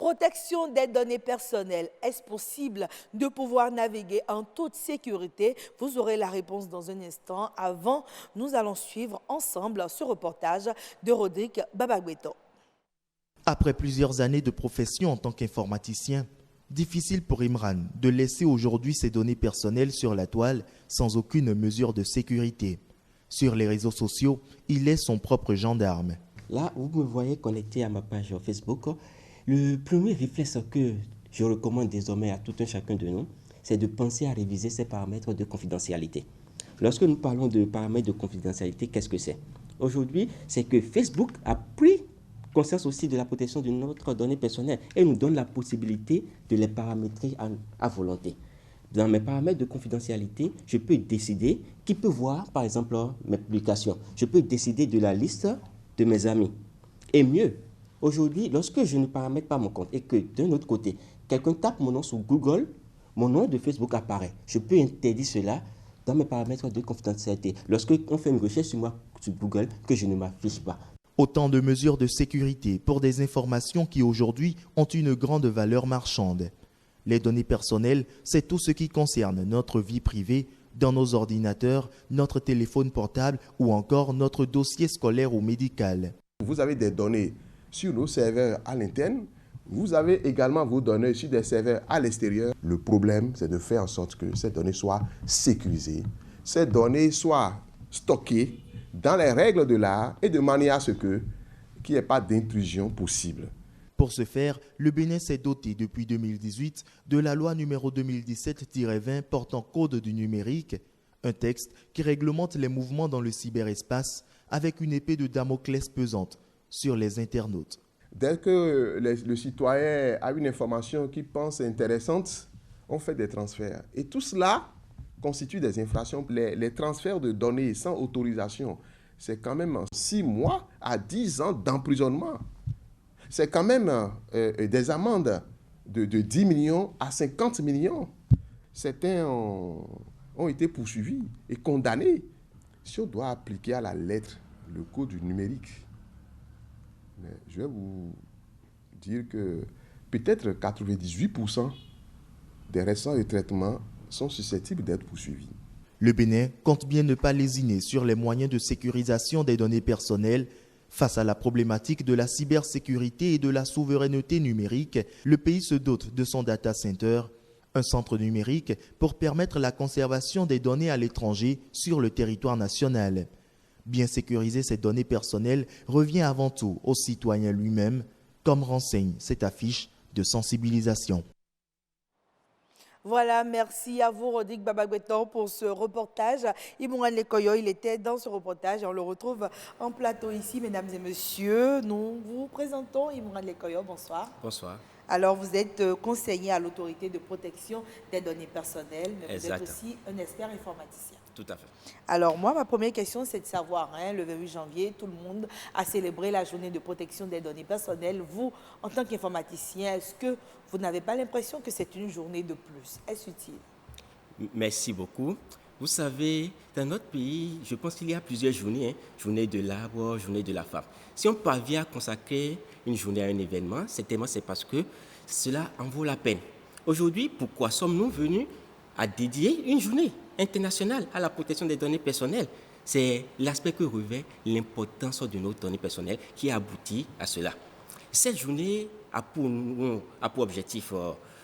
Protection des données personnelles. Est-ce possible de pouvoir naviguer en toute sécurité? Vous aurez la réponse dans un instant. Avant, nous allons suivre ensemble ce reportage de Rodrigue Babagbeto. Après plusieurs années de profession en tant qu'informaticien, difficile pour Imran de laisser aujourd'hui ses données personnelles sur la toile sans aucune mesure de sécurité. Sur les réseaux sociaux, il est son propre gendarme. Là, vous me voyez connecté à ma page Facebook. Le premier réflexe que je recommande désormais à tout un chacun de nous, c'est de penser à réviser ces paramètres de confidentialité. Lorsque nous parlons de paramètres de confidentialité, qu'est-ce que c'est? Aujourd'hui, c'est que Facebook a pris conscience aussi de la protection de notre donnée personnelle et nous donne la possibilité de les paramétrer à volonté. Dans mes paramètres de confidentialité, je peux décider qui peut voir, par exemple, mes publications. Je peux décider de la liste de mes amis. Et mieux, aujourd'hui, lorsque je ne paramètre pas mon compte et que d'un autre côté, quelqu'un tape mon nom sur Google, mon nom de Facebook apparaît. Je peux interdire cela dans mes paramètres de confidentialité. Lorsqu'on fait une recherche sur moi sur Google, que je ne m'affiche pas. Autant de mesures de sécurité pour des informations qui aujourd'hui ont une grande valeur marchande. Les données personnelles, c'est tout ce qui concerne notre vie privée, dans nos ordinateurs, notre téléphone portable ou encore notre dossier scolaire ou médical. Vous avez des données sur nos serveurs à l'interne, vous avez également vos données sur des serveurs à l'extérieur. Le problème, c'est de faire en sorte que ces données soient sécurisées, ces données soient stockées dans les règles de l'art et de manière à ce qu'il n'y ait pas d'intrusion possible. Pour ce faire, le Bénin s'est doté depuis 2018 de la loi numéro 2017-20 portant code du numérique, un texte qui réglemente les mouvements dans le cyberespace avec une épée de Damoclès pesante sur les internautes. Dès que le citoyen a une information qu'il pense intéressante, on fait des transferts. Et tout cela constitue des infractions. Les transferts de données sans autorisation, c'est quand même 6 mois à 10 ans d'emprisonnement. C'est quand même des amendes de 10 millions à 50 millions. Certains ont été poursuivis et condamnés. Si on doit appliquer à la lettre le code du numérique, mais je vais vous dire que peut-être 98% des récents traitements sont susceptibles d'être poursuivis. Le Bénin compte bien ne pas lésiner sur les moyens de sécurisation des données personnelles. Face à la problématique de la cybersécurité et de la souveraineté numérique, le pays se dote de son data center, un centre numérique pour permettre la conservation des données à l'étranger sur le territoire national. Bien sécuriser ces données personnelles revient avant tout au citoyen lui-même, comme renseigne cette affiche de sensibilisation. Voilà, merci à vous, Rodrigue Babagbeto, pour ce reportage. Imran Lekoyo, il était dans ce reportage et on le retrouve en plateau ici, mesdames et messieurs. Nous vous présentons Imran Lekoyo. Bonsoir. Bonsoir. Alors, vous êtes conseiller à l'autorité de protection des données personnelles, mais Exact. vous êtes aussi un expert informaticien. Tout à fait. Alors, moi, ma première question, c'est de savoir, le 28 janvier, tout le monde a célébré la journée de protection des données personnelles. Vous, en tant qu'informaticien, est-ce que vous n'avez pas l'impression que c'est une journée de plus? Est-ce utile? Merci beaucoup. Vous savez, dans notre pays, je pense qu'il y a plusieurs journées. Journée de l'arbre, journée de la femme. Si on parvient à consacrer une journée à un événement, c'est parce que cela en vaut la peine. Aujourd'hui, pourquoi sommes-nous venus à dédier une journée internationale à la protection des données personnelles? C'est l'aspect que revêt l'importance de nos données personnelles qui aboutit à cela. Cette journée a pour objectif,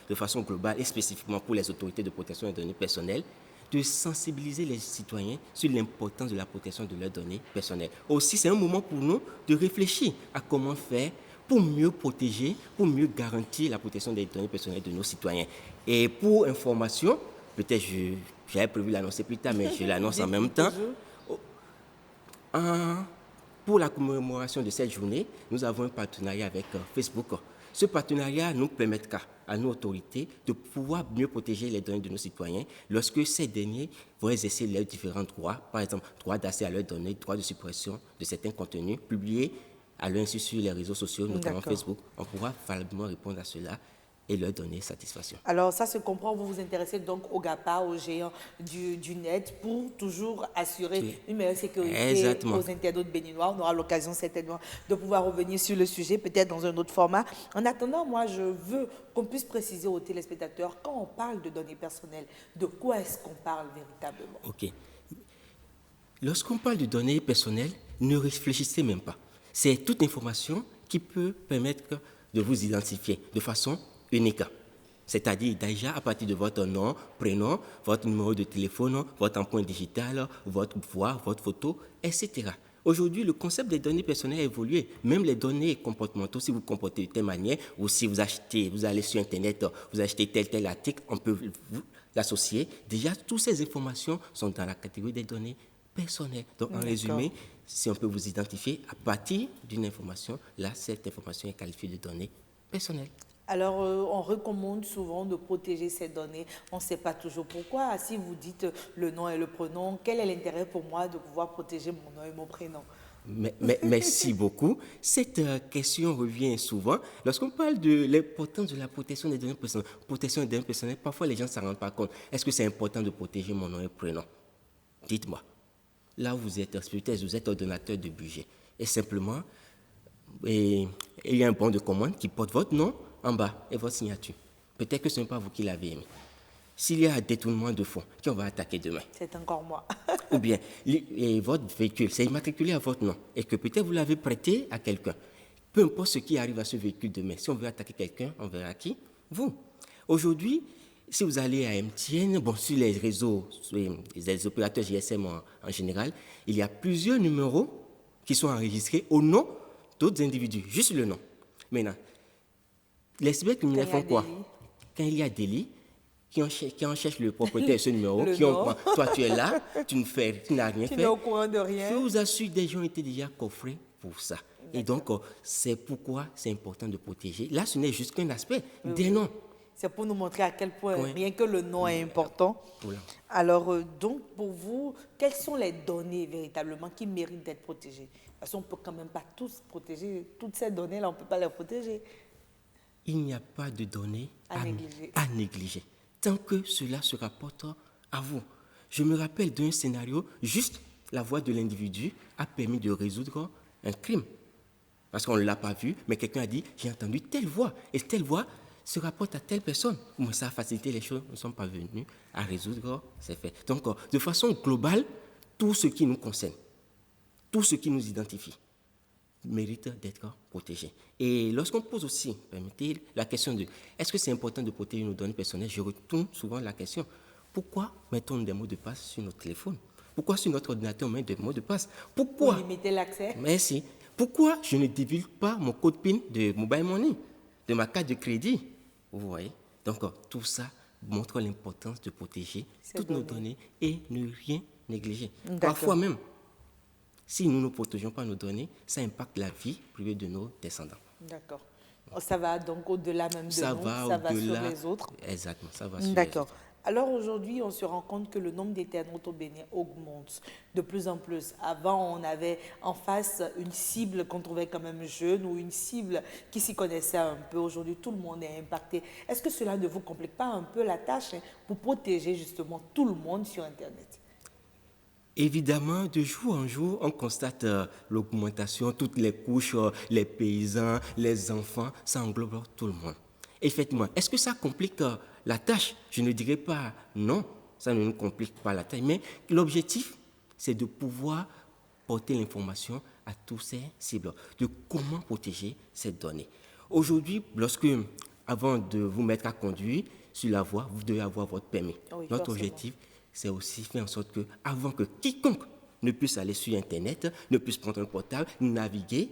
de façon globale et spécifiquement pour les autorités de protection des données personnelles, de sensibiliser les citoyens sur l'importance de la protection de leurs données personnelles. Aussi, c'est un moment pour nous de réfléchir à comment faire pour mieux protéger, pour mieux garantir la protection des données personnelles de nos citoyens. Et pour information, peut-être j'avais prévu l'annoncer plus tard, mais je l'annonce en même temps. Pour la commémoration de cette journée, nous avons un partenariat avec Facebook. Ce partenariat nous permettra à nos autorités de pouvoir mieux protéger les données de nos citoyens lorsque ces derniers vont exercer leurs différents droits, par exemple, droit d'accès à leurs données, droit de suppression de certains contenus publiés à leur insu sur les réseaux sociaux, notamment Facebook. On pourra valablement répondre à cela et leur donner satisfaction. Alors, ça se comprend, vous vous intéressez donc aux GAFA, aux géants du net, pour toujours assurer Oui. une meilleure sécurité Exactement. aux internautes béninois. On aura l'occasion certainement de pouvoir revenir sur le sujet, peut-être dans un autre format. En attendant, moi, je veux qu'on puisse préciser aux téléspectateurs, quand on parle de données personnelles, de quoi est-ce qu'on parle véritablement? OK. Lorsqu'on parle de données personnelles, ne réfléchissez même pas. C'est toute information qui peut permettre de vous identifier de façon unique. C'est-à-dire déjà à partir de votre nom, prénom, votre numéro de téléphone, votre empreinte digitale, votre voix, votre photo, etc. Aujourd'hui, le concept des données personnelles a évolué. Même les données comportementaux, si vous vous comportez de telle manière, ou si vous achetez, vous allez sur Internet, vous achetez tel article, on peut vous l'associer. Déjà, toutes ces informations sont dans la catégorie des données personnelles. Donc, en résumé, si on peut vous identifier à partir d'une information, là, cette information est qualifiée de données personnelles. Alors, on recommande souvent de protéger ces données. On ne sait pas toujours pourquoi. Si vous dites le nom et le prénom, quel est l'intérêt pour moi de pouvoir protéger mon nom et mon prénom? Merci beaucoup. Cette question revient souvent. Lorsqu'on parle de l'importance de la protection des données personnelles, parfois les gens ne s'en rendent pas compte. Est-ce que c'est important de protéger mon nom et prénom? Dites-moi. Là où vous êtes, peut-être vous êtes ordonnateur de budget. Et simplement, il y a un bon de commande qui porte votre nom en bas et votre signature. Peut-être que ce n'est pas vous qui l'avez émis. S'il y a un détournement de fonds, qui on va attaquer demain? C'est encore moi. Ou bien, votre véhicule, c'est immatriculé à votre nom et que peut-être vous l'avez prêté à quelqu'un. Peu importe ce qui arrive à ce véhicule demain, si on veut attaquer quelqu'un, on verra qui? Vous. Aujourd'hui, si vous allez à MTN, bon, sur les réseaux, sur les opérateurs GSM en général, il y a plusieurs numéros qui sont enregistrés au nom d'autres individus, juste le nom. Maintenant, les cybercriminels font quoi? Quand il y a délit, qui en cherchent le propriétaire de ce numéro, toi tu es là, tu n'as rien fait. Tu n'es au courant de rien. Je vous assure, des gens étaient déjà coffrés pour ça. Et donc, c'est pourquoi c'est important de protéger. Là, ce n'est juste qu'un aspect des noms. C'est pour nous montrer à quel point rien que le nom est important. Voilà. Alors, donc, pour vous, quelles sont les données véritablement qui méritent d'être protégées? Parce qu'on ne peut quand même pas tous protéger. Toutes ces données-là, on ne peut pas les protéger. Il n'y a pas de données à négliger, tant que cela se rapporte à vous. Je me rappelle d'un scénario, juste la voix de l'individu a permis de résoudre un crime. Parce qu'on ne l'a pas vu, mais quelqu'un a dit, j'ai entendu telle voix, et telle voix se rapporte à telle personne. Moi, ça a facilité les choses, nous ne sommes pas venus à résoudre ces faits. Donc, de façon globale, tout ce qui nous concerne, tout ce qui nous identifie, mérite d'être protégé. Et lorsqu'on pose aussi, permettez, la question de est-ce que c'est important de protéger nos données personnelles, je retourne souvent la question, pourquoi mettons des mots de passe sur notre téléphone? Pourquoi sur notre ordinateur on met des mots de passe? Pourquoi? Pour limiter l'accès. Merci. Pourquoi je ne divulgue pas mon code PIN de Mobile Money, de ma carte de crédit? Vous voyez? Donc, tout ça montre l'importance de protéger toutes nos données et ne rien négliger. Parfois même, si nous ne protégeons pas nos données, ça impacte la vie privée de nos descendants. D'accord. Ça va donc au-delà même de nous, ça va sur les autres. Exactement, ça va sur les autres. D'accord. Alors aujourd'hui, on se rend compte que le nombre d'internautes au Bénin augmente de plus en plus. Avant, on avait en face une cible qu'on trouvait quand même jeune ou une cible qui s'y connaissait un peu. Aujourd'hui, tout le monde est impacté. Est-ce que cela ne vous complique pas un peu la tâche pour protéger justement tout le monde sur Internet? Évidemment, de jour en jour, on constate l'augmentation, toutes les couches, les paysans, les enfants, ça englobe tout le monde. Effectivement, est-ce que ça complique la tâche? Je ne dirais pas non, ça ne nous complique pas la tâche, mais l'objectif, c'est de pouvoir porter l'information à tous ces cibles, de comment protéger ces données. Aujourd'hui, avant de vous mettre à conduire sur la voie, vous devez avoir votre permis. Oui, notre objectif, c'est aussi faire en sorte que, avant que quiconque ne puisse aller sur Internet, ne puisse prendre un portable, naviguer.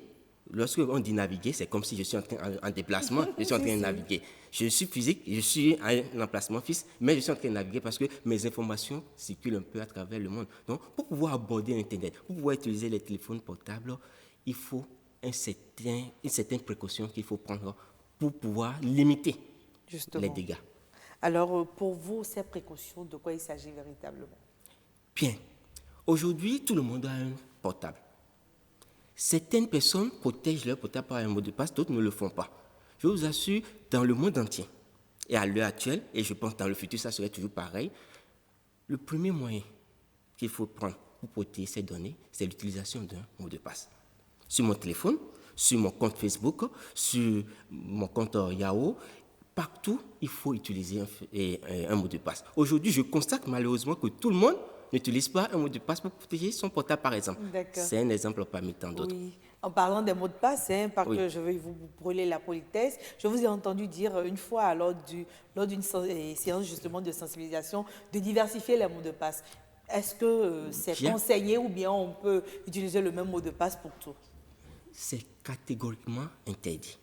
Lorsqu'on dit naviguer, c'est comme si je suis en déplacement, je suis en train de naviguer. Je suis physique, je suis à un emplacement fixe, mais je suis en train de naviguer parce que mes informations circulent un peu à travers le monde. Donc, pour pouvoir aborder Internet, pour pouvoir utiliser les téléphones portables, il faut une certaine précaution qu'il faut prendre pour pouvoir limiter les dégâts. Alors, pour vous, ces précautions, de quoi il s'agit véritablement? Bien. Aujourd'hui, tout le monde a un portable. Certaines personnes protègent leur portable par un mot de passe, d'autres ne le font pas. Je vous assure, dans le monde entier, Et à l'heure actuelle, et je pense que dans le futur, ça serait toujours pareil, le premier moyen qu'il faut prendre pour protéger ces données, c'est l'utilisation d'un mot de passe. Sur mon téléphone, sur mon compte Facebook, sur mon compte Yahoo, partout, il faut utiliser un mot de passe. Aujourd'hui, je constate malheureusement que tout le monde n'utilise pas un mot de passe pour protéger son portable, par exemple. C'est un exemple parmi tant d'autres. Oui. En parlant des mots de passe, parce Oui. que je vais vous brûler la politesse, je vous ai entendu dire une fois lors d'une séance justement de sensibilisation de diversifier les mots de passe. Est-ce que c'est conseillé ou bien on peut utiliser le même mot de passe pour tout? C'est catégoriquement interdit.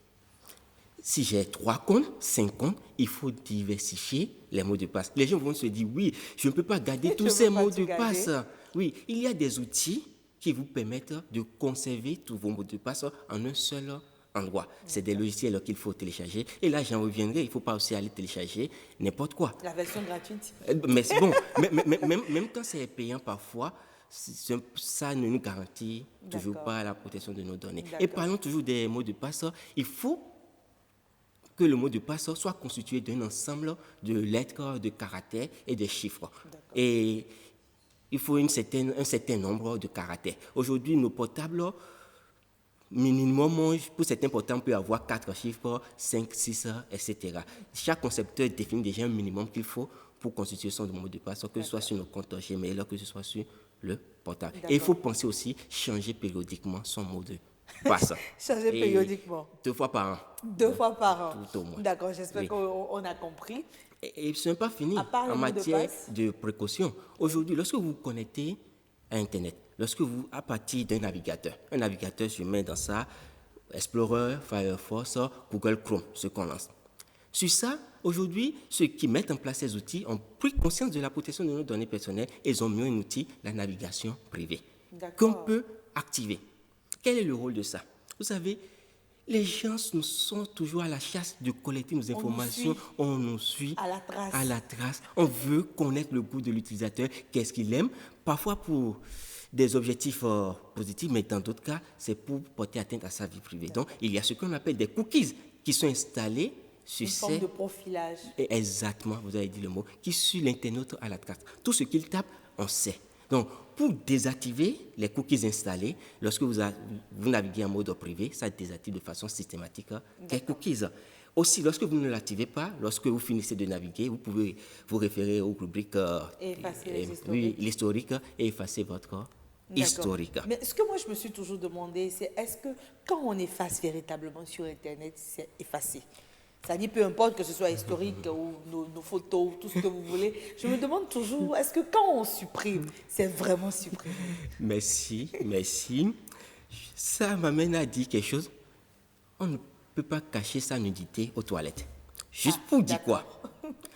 Si j'ai 3 comptes, 5 comptes, il faut diversifier les mots de passe. Les gens vont se dire, oui, je ne peux pas garder tous ces mots de passe. Oui, il y a des outils qui vous permettent de conserver tous vos mots de passe en un seul endroit. C'est des logiciels qu'il faut télécharger. Et là, j'en reviendrai, il ne faut pas aussi aller télécharger n'importe quoi. La version gratuite. Mais c'est bon, même quand c'est payant parfois, ça ne nous garantit toujours pas la protection de nos données. Et parlons toujours des mots de passe, il faut que le mot de passe soit constitué d'un ensemble de lettres, de caractères et de chiffres. Et il faut un certain nombre de caractères. Aujourd'hui, nos portables, minimum, pour certains portables, on peut avoir 4 chiffres, 5, 6, etc. Chaque concepteur définit déjà un minimum qu'il faut pour constituer son mot de passe, que ce soit sur nos comptes Gmail, que ce soit sur le portable. Et il faut penser aussi changer périodiquement son mot de passe. Changer périodiquement. 2 fois par an. 2 fois par an. Tout au moins. D'accord, j'espère qu'on a compris. Et ce n'est pas fini en matière de précaution. Aujourd'hui, lorsque vous vous connectez à Internet, à partir d'un navigateur, je mets dans ça Explorer, Firefox, Google Chrome, ce qu'on lance. Sur ça, aujourd'hui, ceux qui mettent en place ces outils ont pris conscience de la protection de nos données personnelles et ils ont mis un outil, la navigation privée, qu'on peut activer. Quel est le rôle de ça? Vous savez, les gens nous sont toujours à la chasse de collecter nos informations. On nous suit à la trace. On veut connaître le goût de l'utilisateur, qu'est-ce qu'il aime. Parfois pour des objectifs positifs, mais dans d'autres cas, c'est pour porter atteinte à sa vie privée. Donc, il y a ce qu'on appelle des cookies qui sont installés sur une forme de profilage. Exactement, vous avez dit le mot, qui suit l'internaute à la trace. Tout ce qu'il tape, on sait. Donc, pour désactiver les cookies installés, lorsque vous naviguez en mode privé, ça désactive de façon systématique les cookies. Aussi, lorsque vous ne l'activez pas, lorsque vous finissez de naviguer, vous pouvez vous référer aux rubriques l'historique et effacer votre historique. Mais ce que moi je me suis toujours demandé, c'est est-ce que quand on efface véritablement sur Internet, c'est effacé? Ça dit peu importe que ce soit historique ou nos photos, tout ce que vous voulez. Je me demande toujours, est-ce que quand on supprime, c'est vraiment supprimé? Merci. Ça m'amène à dire quelque chose. On ne peut pas cacher sa nudité aux toilettes. Juste pour dire quoi?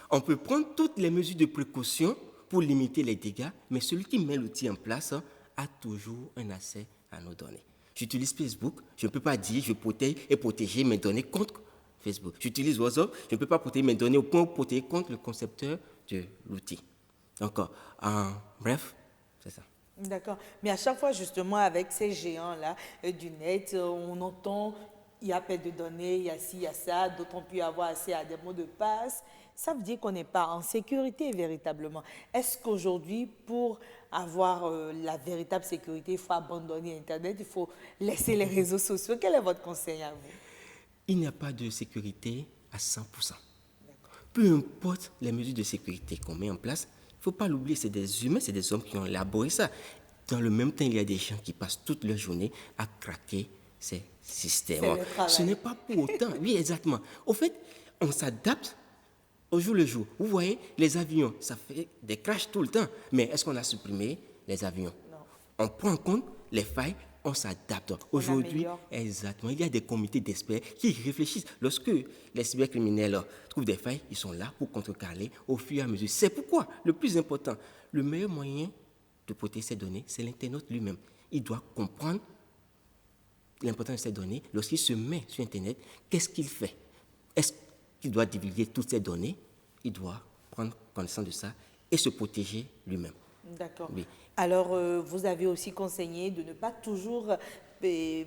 On peut prendre toutes les mesures de précaution pour limiter les dégâts, mais celui qui met l'outil en place a toujours un accès à nos données. J'utilise Facebook, je ne peux pas dire je protège et protéger mes données contre Facebook. J'utilise WhatsApp, je ne peux pas protéger mes données au point où protéger contre le concepteur de l'outil. Donc, bref, c'est ça. D'accord. Mais à chaque fois, justement, avec ces géants-là du net, on entend, il y a perte de données, il y a ci, il y a ça, d'autres ont pu avoir accès à des mots de passe. Ça veut dire qu'on n'est pas en sécurité véritablement. Est-ce qu'aujourd'hui, pour avoir la véritable sécurité, il faut abandonner Internet, il faut laisser les réseaux sociaux? Quel est votre conseil à vous? Il n'y a pas de sécurité à 100%. Peu importe les mesures de sécurité qu'on met en place, il ne faut pas l'oublier, c'est des humains, c'est des hommes qui ont élaboré ça. Dans le même temps, il y a des gens qui passent toute leur journée à craquer ces systèmes. Ce n'est pas pour autant. Oui, exactement. Au fait, on s'adapte au jour le jour. Vous voyez, les avions, ça fait des crashs tout le temps. Mais est-ce qu'on a supprimé les avions? Non. On prend en compte les failles, on s'adapte. Aujourd'hui, exactement, il y a des comités d'experts qui réfléchissent. Lorsque les cybercriminels trouvent des failles, ils sont là pour contrecarrer au fur et à mesure. C'est pourquoi le plus important, le meilleur moyen de protéger ces données, c'est l'internaute lui-même. Il doit comprendre l'importance de ces données. Lorsqu'il se met sur Internet, qu'est-ce qu'il fait? Est-ce qu'il doit divulguer toutes ces données? Il doit prendre connaissance de ça et se protéger lui-même. D'accord. Oui. Alors, vous avez aussi conseillé de ne pas toujours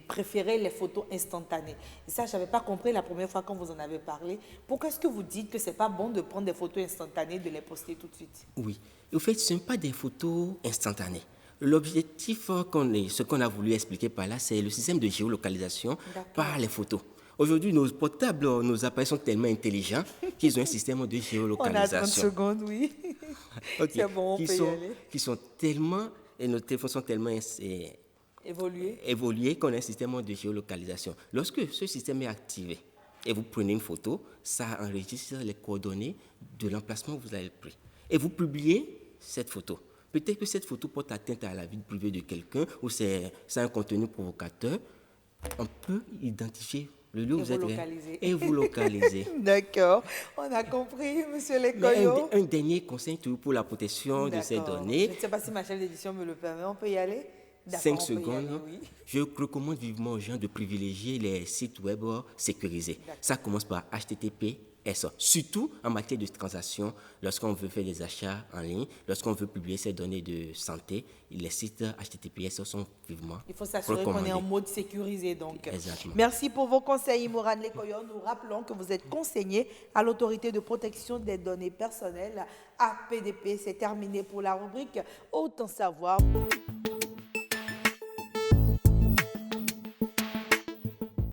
préférer les photos instantanées. Et ça, je n'avais pas compris la première fois quand vous en avez parlé. Pourquoi est-ce que vous dites que ce n'est pas bon de prendre des photos instantanées, de les poster tout de suite? Oui. Au fait, ce ne sont pas des photos instantanées. L'objectif, ce qu'on a voulu expliquer par là, c'est le système de géolocalisation par les photos. Aujourd'hui, nos portables, nos appareils sont tellement intelligents qu'ils ont un système de géolocalisation. On a 30 secondes, oui. Okay. C'est bon, on peut y aller. Qui sont tellement, et nos téléphones sont tellement évolués qu'on a un système de géolocalisation. Lorsque ce système est activé et vous prenez une photo, ça enregistre les coordonnées de l'emplacement où vous avez pris. Et vous publiez cette photo. Peut-être que cette photo porte atteinte à la vie privée de quelqu'un ou c'est un contenu provocateur. On peut identifier le lieu où vous êtes et vous localiser. D'accord, on a compris, monsieur Lekoyo. Un dernier conseil pour la protection de ces données. Je ne sais pas si ma chef d'édition me le permet, on peut y aller? 5 secondes. Oui. Je recommande vivement aux gens de privilégier les sites web sécurisés. Ça commence par HTTPS. Surtout en matière de transactions, lorsqu'on veut faire des achats en ligne, lorsqu'on veut publier ses données de santé, les sites HTTPS sont vivement recommandés. Il faut s'assurer qu'on est en mode sécurisé. Donc. Exactement. Merci pour vos conseils, Imran Lekoyo. Nous rappelons que vous êtes conseiller à l'autorité de protection des données personnelles, APDP. C'est terminé pour la rubrique Autant savoir.